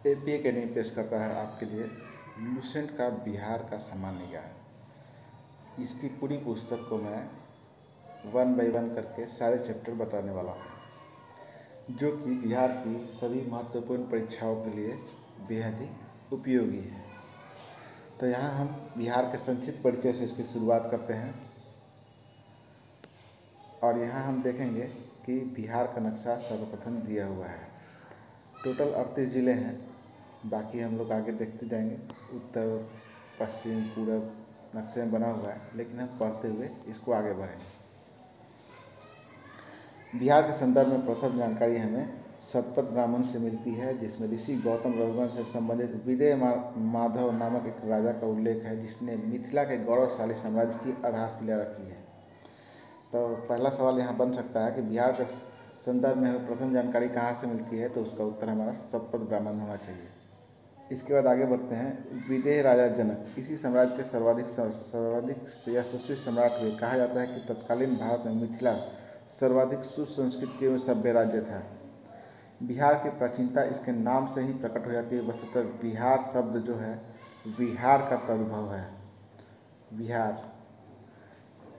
AP academy पेश करता है आपके लिए लुसेंट का बिहार का सामान्य ज्ञान। इसकी पूरी पुस्तक को मैं 1 बाय 1 करके सारे चैप्टर बताने वाला हूँ, जो कि बिहार की सभी महत्वपूर्ण परीक्षाओं के लिए बेहद ही उपयोगी है। तो यहाँ हम बिहार के संक्षिप्त परिचय से इसकी शुरुआत करते हैं और यहाँ हम देखेंगे कि बिहार का नक्शा सर्वप्रथम दिया हुआ है। टोटल 38 ज़िले हैं, बाकी हम लोग आगे देखते जाएंगे। उत्तर पश्चिम पूरब नक्शे में बना हुआ है, लेकिन हम पढ़ते हुए इसको आगे बढ़ेंगे। बिहार के संदर्भ में प्रथम जानकारी हमें शतपथ ब्राह्मण से मिलती है, जिसमें ऋषि गौतम रघुवंश से संबंधित विजय माधव नामक एक राजा का उल्लेख है, जिसने मिथिला के गौरवशाली साम्राज्य की आधारशिला रखी है। तो पहला सवाल यहाँ बन सकता है कि बिहार के संदर्भ में हमें प्रथम जानकारी कहाँ से मिलती है, तो उसका उत्तर हमारा शतपथ ब्राह्मण होना चाहिए। इसके बाद आगे बढ़ते हैं। विदेह राजा जनक इसी साम्राज्य के सर्वाधिक यशस्वी सम्राट हुए। कहा जाता है कि तत्कालीन भारत में मिथिला सर्वाधिक सुसंस्कृत एवं सभ्य राज्य था। बिहार की प्राचीनता इसके नाम से ही प्रकट हो जाती है। वस्तुतः बिहार शब्द जो है विहार का तद्भव है। विहार,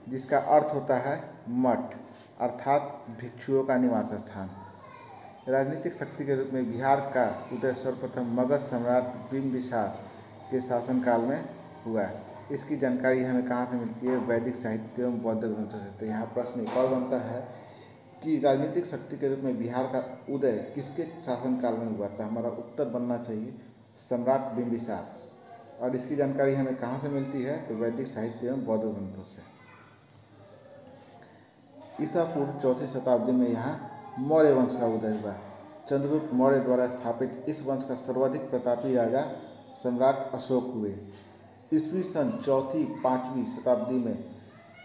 जिसका अर्थ होता है मठ, अर्थात भिक्षुओं का निवास स्थान। राजनीतिक शक्ति के रूप में बिहार का उदय सर्वप्रथम मगध सम्राट बिम्बिसार के शासनकाल में हुआ है। इसकी जानकारी हमें कहाँ से मिलती है? वैदिक साहित्य एवं बौद्ध ग्रंथों से। तो यहाँ प्रश्न एक और बनता है कि राजनीतिक शक्ति के रूप में बिहार का उदय किसके शासनकाल में हुआ था? हमारा उत्तर बनना चाहिए सम्राट बिम्बिसार। और इसकी जानकारी हमें कहाँ से मिलती है? तो वैदिक साहित्य एवं बौद्ध ग्रंथों से। ईसा पूर्व 4वीं शताब्दी में यहाँ मौर्य वंश का उदय हुआ। चंद्रगुप्त मौर्य द्वारा स्थापित इस वंश का सर्वाधिक प्रतापी राजा सम्राट अशोक हुए। ईस्वी सन 4वीं-5वीं शताब्दी में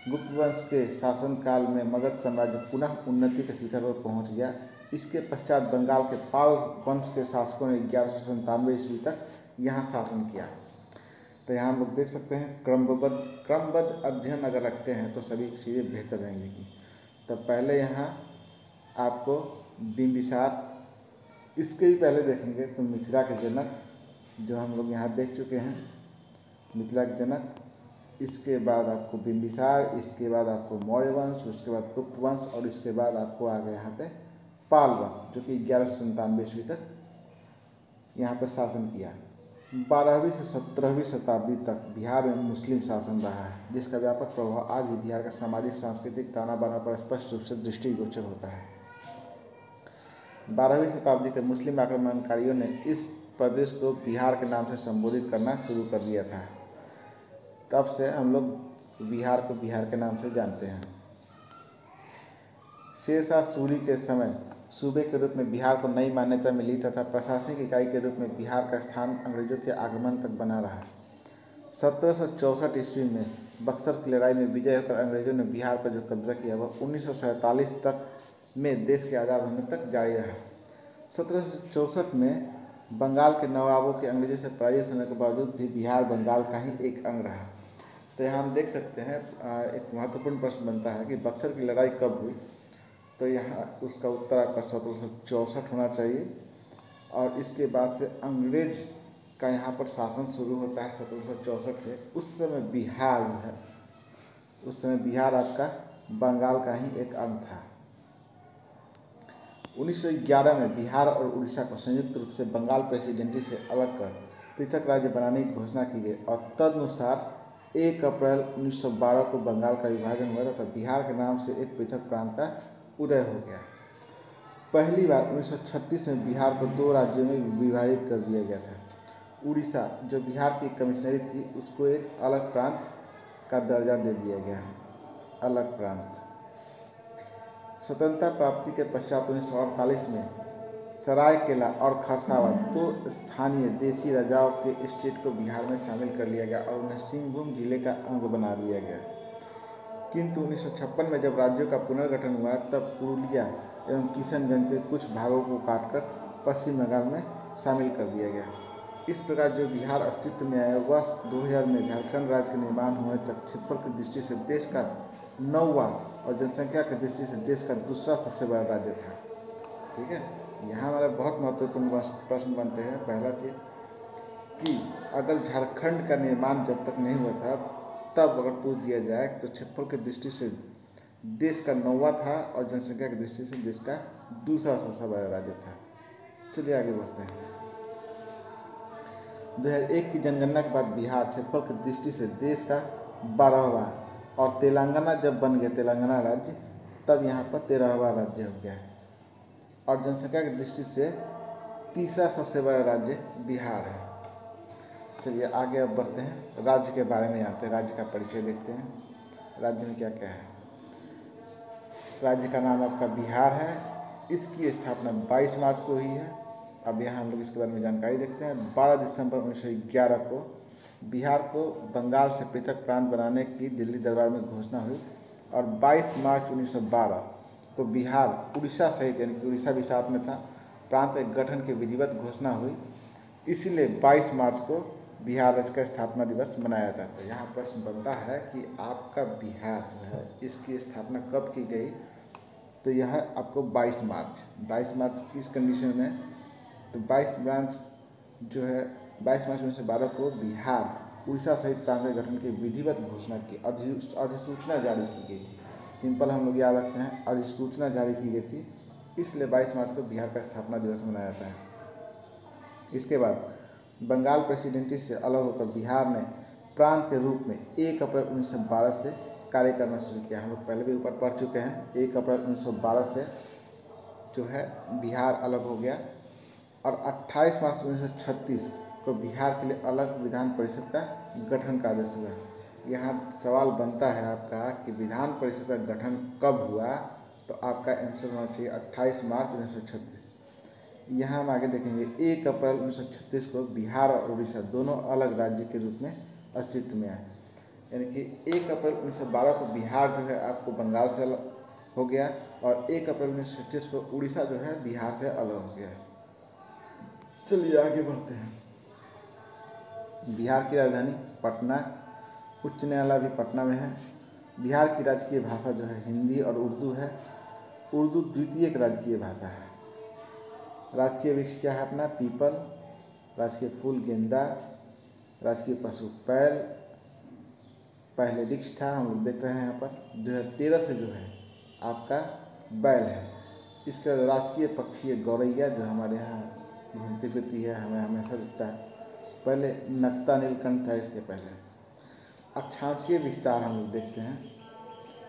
गुप्त वंश के शासनकाल में मगध साम्राज्य पुनः उन्नति के शिखर पर पहुंच गया। इसके पश्चात बंगाल के पाल वंश के शासकों ने 1197 ईस्वी तक यहाँ शासन किया। तो यहाँ हम लोग देख सकते हैं क्रमबद्ध अध्ययन अगर रखते हैं तो सभी चीज़ें बेहतर रहेंगी। तो पहले यहाँ आपको बिम्बिसार, इसके भी पहले देखेंगे तो मिथिला के जनक, जो हम लोग यहाँ देख चुके हैं, मिथिला के जनक। इसके बाद आपको बिम्बिसार, इसके बाद आपको मौर्य वंश, उसके बाद गुप्त वंश और इसके बाद आपको आ गया यहाँ पे पाल वंश, जो कि 1197 ईस्वी तक यहाँ पर शासन किया। 12वीं से 17वीं शताब्दी तक बिहार में मुस्लिम शासन रहा है, जिसका व्यापक प्रभाव आज भी बिहार का सामाजिक सांस्कृतिक ताना बाना पर स्पष्ट रूप से दृष्टिगोचर होता है। 12वीं शताब्दी के मुस्लिम आक्रमणकारियों ने इस प्रदेश को बिहार के नाम से संबोधित करना शुरू कर दिया था। तब से हम लोग बिहार को बिहार के नाम से जानते हैं। शेरशाह सूरी के समय सूबे के रूप में बिहार को नई मान्यता मिली तथा प्रशासनिक इकाई के रूप में बिहार का स्थान अंग्रेजों के आगमन तक बना रहा। 1764 ईस्वी में बक्सर की लड़ाई में विजय होकर अंग्रेजों ने बिहार पर जो कब्जा किया वह 1947 तक में देश के आज़ाद होने तक जारी रहा। 1764 में बंगाल के नवाबों के अंग्रेजों से पराजित होने के बावजूद भी बिहार बंगाल का ही एक अंग रहा। तो यहाँ हम देख सकते हैं एक महत्वपूर्ण प्रश्न बनता है कि बक्सर की लड़ाई कब हुई? तो यहाँ उसका उत्तर आपका 1764 होना चाहिए। और इसके बाद से अंग्रेज का यहाँ पर शासन शुरू होता है 1764 से। उस समय बिहार है, उस समय बिहार आपका बंगाल का ही एक अंग था। 1911 में बिहार और उड़ीसा को संयुक्त रूप से बंगाल प्रेसिडेंसी से अलग कर पृथक राज्य बनाने की घोषणा की गई और तदनुसार 1 अप्रैल 1912 को बंगाल का विभाजन हुआ तथा बिहार के नाम से एक पृथक प्रांत का उदय हो गया। पहली बार 1936 में बिहार को 2 राज्यों में विभाजित कर दिया गया था। उड़ीसा, जो बिहार की कमिश्नरी थी, उसको एक अलग प्रांत का दर्जा दे दिया गया, अलग प्रांत। स्वतंत्रता प्राप्ति के पश्चात 1948 में सरायकेला और खरसावां 2 स्थानीय देशी राजाओं के स्टेट को बिहार में शामिल कर लिया गया और उन्हें सिंहभूम जिले का अंग बना दिया गया। किंतु 1956 में जब राज्यों का पुनर्गठन हुआ तब पुरुलिया एवं किशनगंज के कुछ भागों को काटकर पश्चिम बंगाल में शामिल कर दिया गया। इस प्रकार जो बिहार अस्तित्व में आया वर्ष 2000 में झारखंड राज्य का निर्माण होने तक क्षेत्रफल की दृष्टि से देश का 9वां और जनसंख्या की दृष्टि से देश का दूसरा सबसे बड़ा राज्य था। ठीक है, यहाँ हमारे बहुत महत्वपूर्ण प्रश्न बनते हैं। पहला चीज़ कि अगर झारखंड का निर्माण जब तक नहीं हुआ था तब अगर पूछ दिया जाए तो क्षेत्रफल की दृष्टि से देश का 9वां था और जनसंख्या की दृष्टि से देश का दूसरा सबसे बड़ा राज्य था। चलिए आगे बढ़ते हैं। 2001 की जनगणना के बाद बिहार क्षेत्रफल की दृष्टि से देश का 12वां और तेलंगाना जब बन गया तेलंगाना राज्य तब यहाँ पर 13वां राज्य हो गया और जनसंख्या की दृष्टि से तीसरा सबसे बड़ा राज्य बिहार है। चलिए आगे अब बढ़ते हैं, राज्य के बारे में आते हैं, राज्य का परिचय देखते हैं। राज्य में क्या क्या है। राज्य का नाम आपका बिहार है। इसकी स्थापना 22 मार्च को हुई है। अब यहाँ हम लोग इसके बारे में जानकारी देखते हैं। 12 दिसंबर 1911 को बिहार को बंगाल से पृथक प्रांत बनाने की दिल्ली दरबार में घोषणा हुई और 22 मार्च 1912 को बिहार उड़ीसा सहित यानी कि उड़ीसा भी साथ में था प्रांत के गठन की विधिवत घोषणा हुई। इसीलिए 22 मार्च को बिहार राज्य का स्थापना दिवस मनाया जाता है। यहाँ प्रश्न बनता है कि आपका बिहार जो है इसकी स्थापना कब की गई, तो यह आपको 22 मार्च किस कंडीशन में, तो 22 मार्च जो है 22 मार्च 1912 को बिहार उड़ीसा सहित प्रांत के गठन की विधिवत घोषणा की अधिसूचना जारी की गई थी। सिंपल हम लोग याद रखते हैं, अधिसूचना जारी की गई थी, इसलिए 22 मार्च को बिहार का स्थापना दिवस मनाया जाता है। इसके बाद बंगाल प्रेसिडेंसी से अलग होकर बिहार ने प्रांत के रूप में 1 अप्रैल 1912 से कार्य करना शुरू किया। हम लोग पहले भी ऊपर पढ़ चुके हैं। 1 अप्रैल 1912 से जो है बिहार अलग हो गया और 28 मार्च 1936 को बिहार के लिए अलग विधान परिषद का गठन का आदेश हुआ। यहाँ सवाल बनता है आपका कि विधान परिषद का गठन कब हुआ, तो आपका आंसर होना चाहिए 28 मार्च 1936। यहाँ हम आगे देखेंगे 1 अप्रैल 1936 को बिहार और उड़ीसा दोनों अलग राज्य के रूप में अस्तित्व में आए। यानी कि 1 अप्रैल 1912 को बिहार जो है आपको बंगाल से अलग हो गया और 1 अप्रैल 1936 को उड़ीसा जो है बिहार से अलग हो गया। चलिए आगे बढ़ते हैं। बिहार की राजधानी पटना, उच्च न्यायालय भी पटना में है। बिहार की राजकीय भाषा जो है हिंदी और उर्दू है। उर्दू द्वितीयक राजकीय भाषा है। राजकीय वृक्ष क्या है अपना, पीपल। राजकीय फूल गेंदा। राजकीय पशु बैल, पहले वृक्ष था हम लोग देख रहे हैं यहाँ पर 2013 से जो है आपका बैल है। इसके बाद राजकीय पक्षी है गौरैया, जो हमारे यहाँ घूमती फिरती है, हमें हमेशा दिखता है। पहले नक्ता नीलकंठ था इसके पहले। अक्षांशीय विस्तार हम लोग देखते हैं।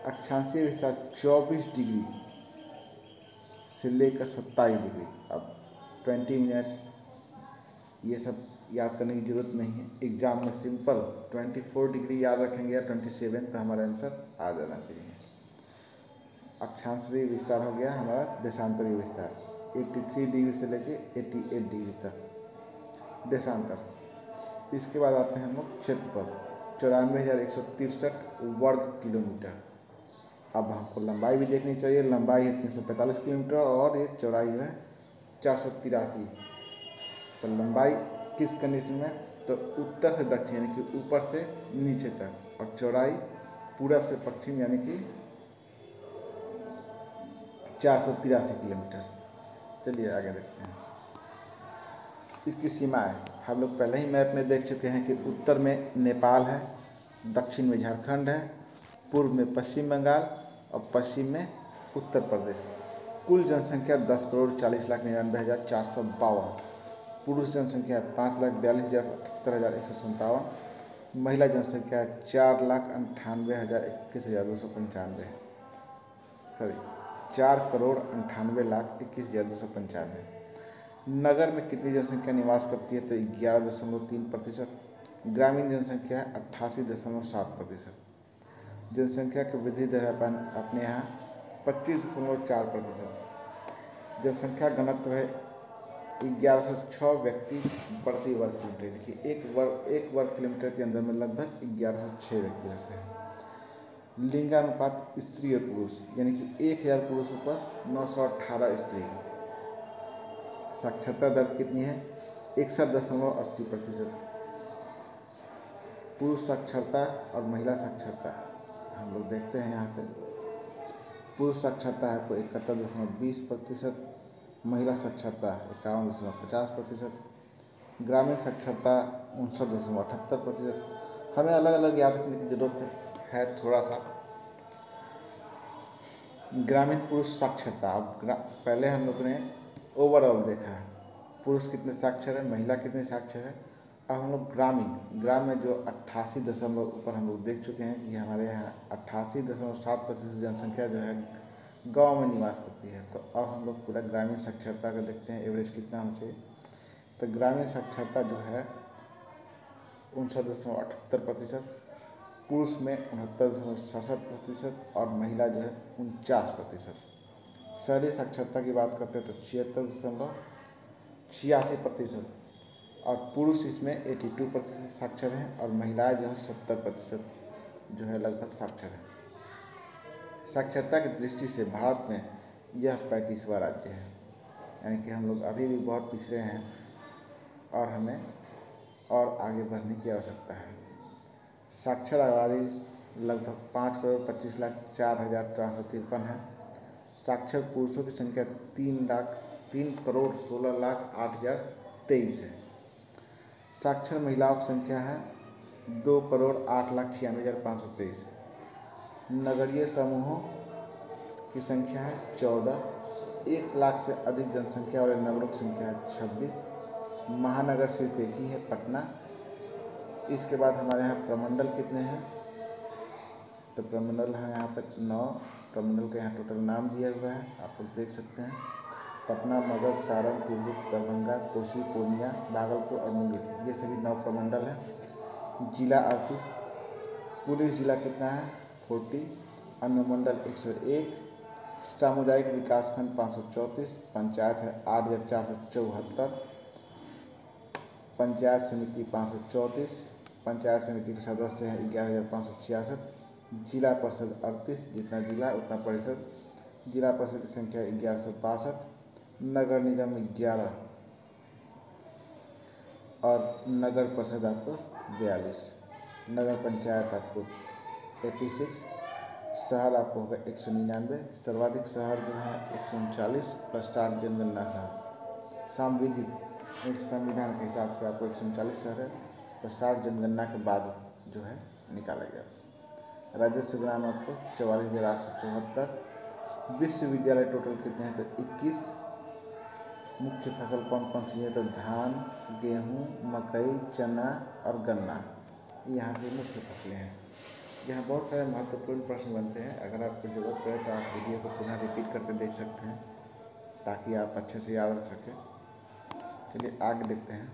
अक्षांशीय विस्तार 24 डिग्री से लेकर 27 डिग्री। अब 20 मिनट ये सब याद करने की ज़रूरत नहीं है। एग्जाम में सिंपल 24 डिग्री याद रखेंगे या 27 तो हमारा आंसर आ जाना चाहिए। अक्षांशीय विस्तार हो गया हमारा। देशांतरीय विस्तार 83 डिग्री से लेके 88 डिग्री तक देशांतर। इसके बाद आते हैं हम लोग क्षेत्रफल 94,163 वर्ग किलोमीटर। अब हमको लंबाई भी देखनी चाहिए। लंबाई है 345 किलोमीटर और ये चौड़ाई है 483। तो लंबाई किस कंडीशन में, तो उत्तर से दक्षिण यानी कि ऊपर से नीचे तक, और चौड़ाई पूरब से पश्चिम यानी कि 483 किलोमीटर। चलिए आगे देखते हैं। इसकी सीमाएं हम लोग पहले ही मैप में देख चुके हैं कि उत्तर में नेपाल है, दक्षिण में झारखंड है, पूर्व में पश्चिम बंगाल और पश्चिम में उत्तर प्रदेश। कुल जनसंख्या 10,40,99,452। पुरुष जनसंख्या 5,42,78,157। महिला जनसंख्या 4,98,21,295। 4,98,21,295। नगर में कितनी जनसंख्या निवास करती है, तो 11.3%। ग्रामीण जनसंख्या 88.7%। जनसंख्या की वृद्धि दर अपने यहाँ 25.4%। जनसंख्या घनत्व है 1106 व्यक्ति प्रति वर्ग किलोमीटर, यानी कि एक वर्ग किलोमीटर के अंदर में लगभग 1106 व्यक्ति रहते हैं। लिंगानुपात स्त्री और पुरुष, यानी कि 1000 पुरुषों पर 918 स्त्री। साक्षरता दर कितनी है, 61.80%। पुरुष साक्षरता और महिला साक्षरता हम लोग देखते हैं यहाँ से। पुरुष साक्षरता है आपको 71.20%, महिला साक्षरता 51.50%, ग्रामीण साक्षरता 59.78%। हमें अलग अलग याद रखने की ज़रूरत है थोड़ा सा। ग्रामीण पुरुष साक्षरता, अब पहले हम लोग ने ओवरऑल देखा है पुरुष कितने साक्षर है, महिला कितने साक्षर है। अब हम लोग ग्राम में जो 88 ऊपर हम लोग देख चुके हैं कि हमारे यहाँ 88.7% जनसंख्या जो है गांव में निवास करती है। तो अब हम लोग पूरा ग्रामीण साक्षरता का देखते हैं, एवरेज कितना होना चाहिए। तो ग्रामीण साक्षरता जो है 59.78%, पुरुष में 69.67% और महिला जो है 49%। शहरी साक्षरता की बात करते हैं तो 76.86% और पुरुष इसमें 82% साक्षर हैं और महिलाएं जो है 70% जो है लगभग साक्षर हैं। साक्षरता की दृष्टि से भारत में यह 35वां राज्य है, यानी कि हम लोग अभी भी बहुत पिछड़े हैं और हमें और आगे बढ़ने की आवश्यकता है। साक्षर आबादी लगभग 5,25,04,453 है। साक्षर पुरुषों की संख्या 3,16,08,023 है। साक्षर महिलाओं की संख्या है 2,08,96,523। नगरीय समूहों की संख्या है 14। 1 लाख से अधिक जनसंख्या वाले नगरों की संख्या है 26। महानगर सिर्फ एक ही है, पटना। इसके बाद हमारे यहाँ प्रमंडल कितने हैं, तो प्रमंडल है यहाँ पर 9। प्रमंडल के यहाँ टोटल नाम दिया हुआ है, आप लोग देख सकते हैं। पटना, मगध, सारण, तिरहुत, दरभंगा, कोसी, पूर्णिया, भागलपुर और मुंगेर, ये सभी 9 प्रमंडल हैं। जिला 38। पुलिस जिला कितना है 40। अनुमंडल 101। सामुदायिक विकासखंड 534। पंचायत है 8,474। पंचायत समिति 534। पंचायत समिति के सदस्य हैं 11,566। जिला परिषद 38, जितना जिला उतना परिषद। जिला परिषद की संख्या 1162। नगर निगम 11 और नगर परिषद आपको 42। नगर पंचायत आपको 86। शहर आपको होगा 199। सर्वाधिक शहर जो है 139 प्लस 4 जनगणना शहर। सांविधिक एक संविधान के हिसाब से आपको 139 शहर है और 60 जनगणना के बाद जो है निकाला गया। राजस्व ग्राम आपको 44,874। विश्वविद्यालय टोटल कितने हैं तो 21। मुख्य फसल कौन कौन सी है तो धान, गेहूँ, मकई, चना और गन्ना, यहाँ की मुख्य फसलें हैं। यहाँ बहुत सारे महत्वपूर्ण प्रश्न बनते हैं, अगर आपको ज़रूरत पड़े तो आप वीडियो को पुनः रिपीट करके देख सकते हैं ताकि आप अच्छे से याद रख सकें। चलिए आगे देखते हैं।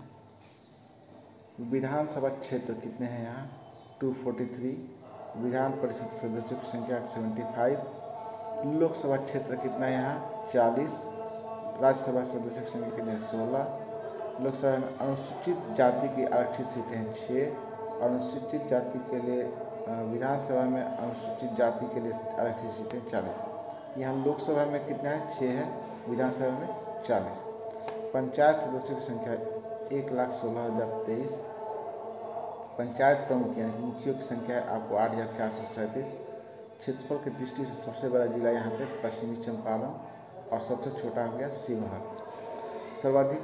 विधानसभा क्षेत्र कितने हैं यहाँ 243। विधान परिषद सदस्यों की संख्या 75। लोकसभा क्षेत्र कितना है यहाँ 40। राज्यसभा सदस्यों की संख्या कितनी है 16। लोकसभा में अनुसूचित जाति की आरक्षित सीटें हैं 6। अनुसूचित जाति के लिए विधानसभा में अनुसूचित जाति के लिए आरक्षित सीटें 40। यहाँ लोकसभा में कितना है 6 है, विधानसभा में 40। पंचायत सदस्यों की संख्या 1,16,023। पंचायत प्रमुख यानी कि मुखियों की संख्या है आपको 8,437। क्षेत्रफल की दृष्टि से सबसे बड़ा जिला यहाँ पे पश्चिमी चंपारण और सबसे छोटा हो गया शिवहर। सर्वाधिक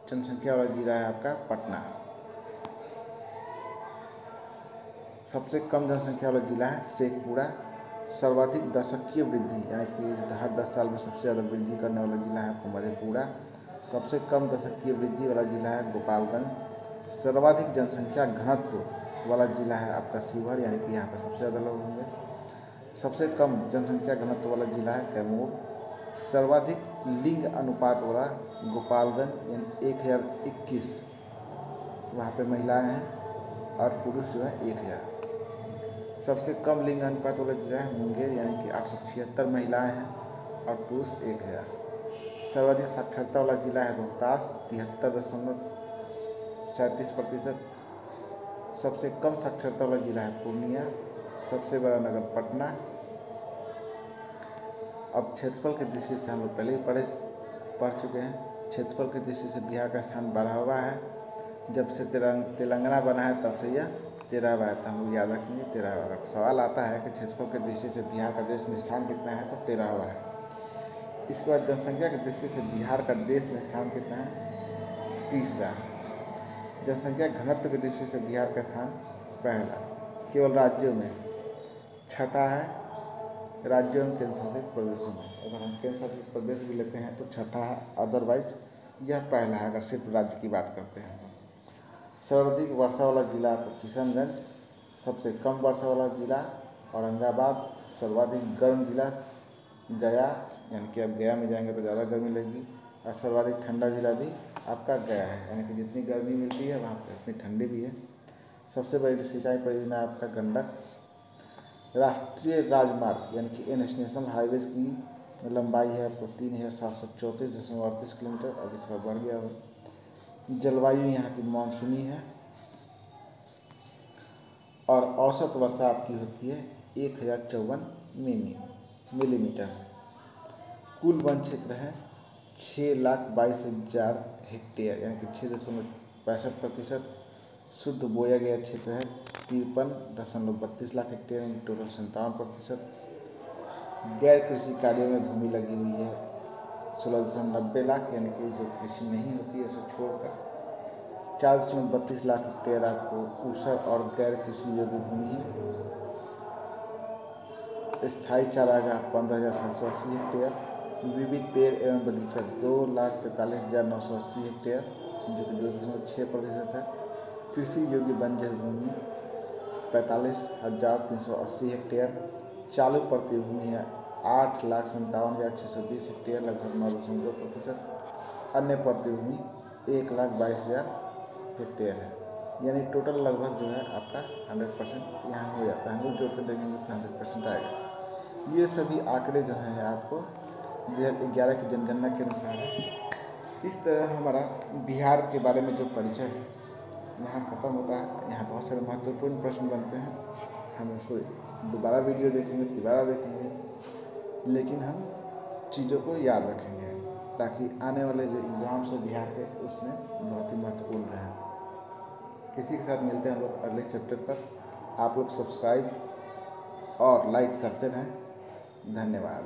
जनसंख्या वाला जिला है आपका पटना। सबसे कम जनसंख्या वाला जिला है शेखपुरा। सर्वाधिक दशकीय वृद्धि यानी कि हर 10 साल में सबसे ज़्यादा वृद्धि करने वाला जिला है आपको मधेपुरा। सबसे कम दशकीय वृद्धि वाला जिला है गोपालगंज। सर्वाधिक जनसंख्या घनत्व वाला जिला है आपका शिवहर, यानी कि यहाँ पर सबसे ज़्यादा लोग होंगे। सबसे कम जनसंख्या घनत्व वाला जिला है कैमूर। सर्वाधिक लिंग अनुपात वाला गोपालगंज यानी 1021, वहाँ पे महिलाएं हैं और पुरुष जो है 1000। सबसे कम लिंग अनुपात वाला जिला है मुंगेर, यानी कि 876 महिलाएं हैं और पुरुष 1000। सर्वाधिक साक्षरता वाला जिला है रोहतास 73.37%। सबसे कम साक्षरता वाला जिला है पूर्णिया। सबसे बड़ा नगर पटना। अब क्षेत्रफल की दृष्टि से हम लोग पहले ही पढ़ चुके हैं। क्षेत्रफल की दृष्टि से बिहार का स्थान 12वां है। जब से तेलंगाना बना है तब से यह 13वां है, तो हम लोग याद रखेंगे 13वां। सवाल आता है कि क्षेत्रफल की दृष्टि से बिहार का देश में स्थान कितना है तो 13वां है। इसके बाद जनसंख्या की दृष्टि से बिहार का देश में स्थान कितना है? तीसरा। जनसंख्या घनत्व की दृष्टि से बिहार का स्थान पहला। केवल राज्यों में छठा है, राज्यों में केंद्र शासित प्रदेशों में। अगर हम केंद्र शासित प्रदेश भी लेते हैं तो छठा है, अदरवाइज यह पहला है अगर सिर्फ राज्य की बात करते हैं। सर्वाधिक वर्षा वाला जिला आपको किशनगंज, सबसे कम वर्षा वाला जिला औरंगाबाद, सर्वाधिक गर्म जिला गया, यानी कि आप गया में जाएंगे तो ज़्यादा गर्मी लगेगी, और सर्वाधिक ठंडा जिला भी आपका गया है, यानी कि जितनी गर्मी मिलती है वहाँ पर उतनी ठंडी भी है। सबसे बड़ी सिंचाई परियोजना आपका गंडक। राष्ट्रीय राजमार्ग यानी कि नेशनल हाईवेज की लंबाई है आपको 3734.38 किलोमीटर, अभी थोड़ा बढ़ गया हो। जलवायु यहाँ की मानसूनी है और औसत वर्षा आपकी होती है 1054 मिलीमीटर। कुल वन क्षेत्र है 6,22,000 हेक्टेयर, यानी कि 6.65%। शुद्ध बोया गया क्षेत्र है 53.32 लाख हेक्टेयर, यानी टोटल 57%। गैर कृषि कार्यों में भूमि लगी हुई है 16.90 लाख, यानी कि जो कृषि नहीं होती है उसे छोड़कर 4.32 लाख हेक्टेयर आपको ऊसर और गैर कृषि योग्य भूमि है। स्थायी चारागाह 15,780 हेक्टेयर। विविध पेड़ एवं बगीचा 2,43,980 हेक्टेयर, जो कि 2.6% है। कृषि योग्य बंजर भूमि 45,380 हेक्टेयर। चालू पड़ती भूमि है 8,57,620 हेक्टेयर, लगभग 9.2%। अन्य पड़ती भूमि 1,22,000 हेक्टेयर है, यानी टोटल लगभग जो है आपका 100% यहाँ हो जाता है। हम लोग जोड़ के देखेंगे तो 100% आएगा। ये सभी आंकड़े जो हैं आपको 2011 की जनगणना के अनुसार है। इस तरह हमारा बिहार के बारे में जो परिचय है यहाँ खत्म होता है। यहाँ बहुत सारे महत्वपूर्ण प्रश्न बनते हैं, हम उसको दोबारा वीडियो देखेंगे, दोबारा देखेंगे, लेकिन हम चीज़ों को याद रखेंगे ताकि आने वाले जो एग्ज़ाम्स है बिहार के उसमें बहुत ही महत्वपूर्ण रहे। इसी के साथ मिलते हैं हम लोग अगले चैप्टर पर। आप लोग सब्सक्राइब और लाइक करते रहें। धन्यवाद।